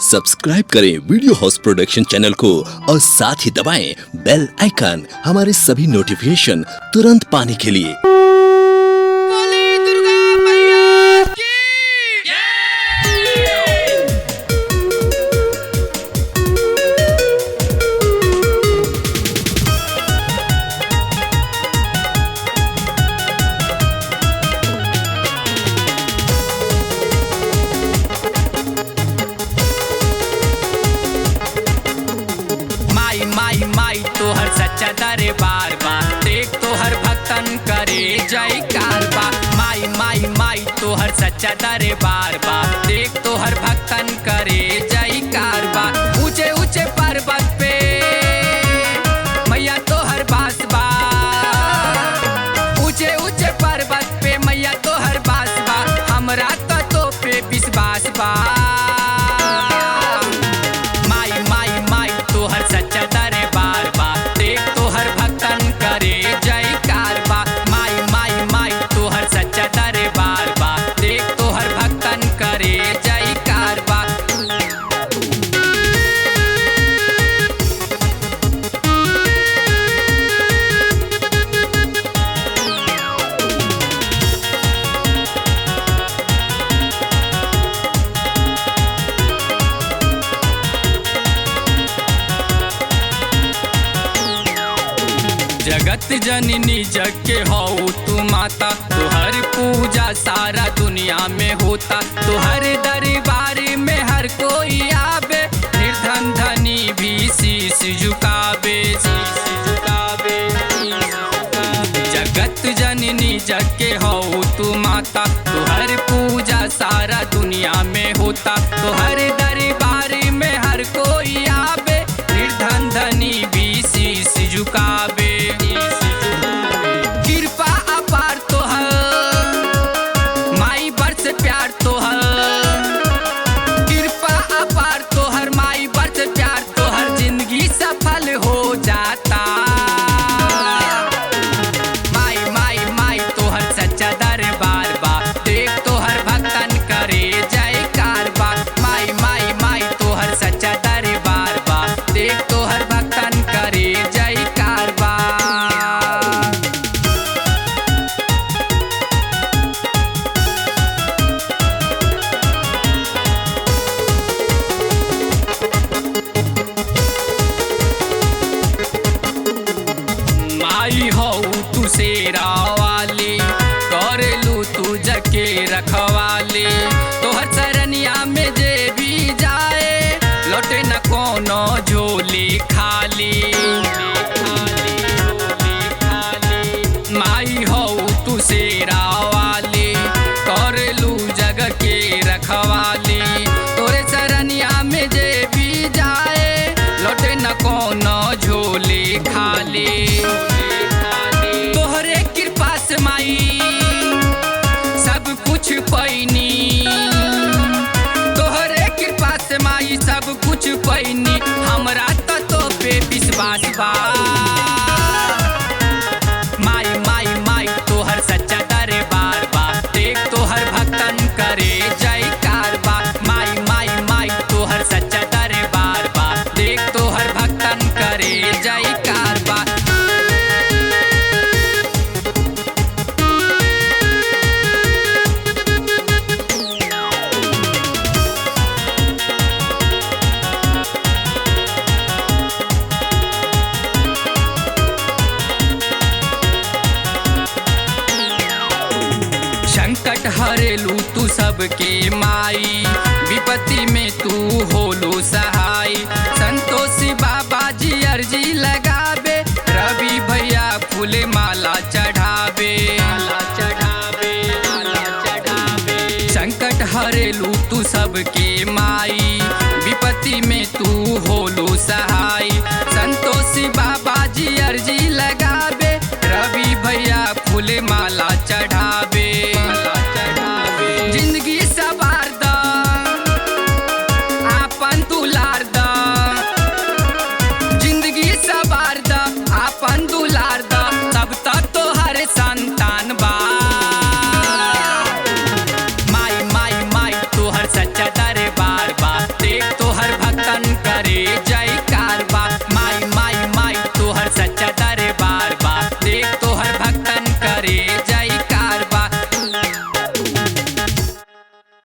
Subscribe करें video house production channel को और साथ ही दबाएं बेल आइकन हमारे सभी नोटिफिकेशन तुरंत पाने के लिए। माई तोहर सच्चा दरबार बा, देख तोहर भक्तन करे जयकार बा। माई तोहर सच्चा दरबार बा, देख तोहर भक्तन करे जयकार बा। ऊंचे ऊंचे पर्वत पे मैया तोहर बास बा, ऊंचे ऊंचे पर्वत पे मैया तोहर बास बा। हमरा तो पे विश्वास बा। माई तोहर सच्चा दरबार बा, देख तोहर भक्तन करे जयकार बा। माई तोहर सच्चा दरबार बा, देख तोहर भक्तन करे जयकार बा। जगत जननी जग के हो तू माता, तोहर पूजा सारा दुनिया में होता। तोहर दरबार में हर कोई आवे, निर्धन धनी भी शीश झुकावे। जगत जननी जग के हो तू माता, तोहर पूजा सारा दुनिया में होता। तोहर दरबार में हर कोई आवे, निर्धन धनी भी शीश झुकावे। कृपा अपार तोहर माई बरस प्यार तोहर, कृपा अपार तोहर माई बरस प्यार तोहर। जिंदगी सफल हो जाता। माई तोहर सच्चा दरबार बा, देख तोहर भक्तन करे जयकार बा। माई तोहर सच्चा दरबार बा, देख तोहर भक्तन करे जयकार बा। माई हो तू शेरा वाली, करेलू तू जके रखवाली। तोहर सरनिया में जे भी जाए, लौटे न कोनो झोली खाली। माई हो तू शेरा वाली, करेलू जग के रखवाली। तोरे सरनिया में जे भी जाए, लौटे न कोनो झोली खाली। तोहरे कृपा से माई सब कुछ पैनी, तोहरे कृपा से माई सब कुछ पैनी। हमरा तो पे विश्वास बा। माई तोहर सच्चा दरबार बा, देख तोहर भक्तन करे जयकार बा। माई तोहर सच्चा दरबार बा, देख तोहर भक्तन करे जयकार बा। संकट हरेलू तू सबके माई, विपत्ति में तू होलू सहाय। संतोषी बाबा जी अर्जी लगावे, रवि भैया फूल माला चढ़ावे। संकट हरेलू तू सबके माई,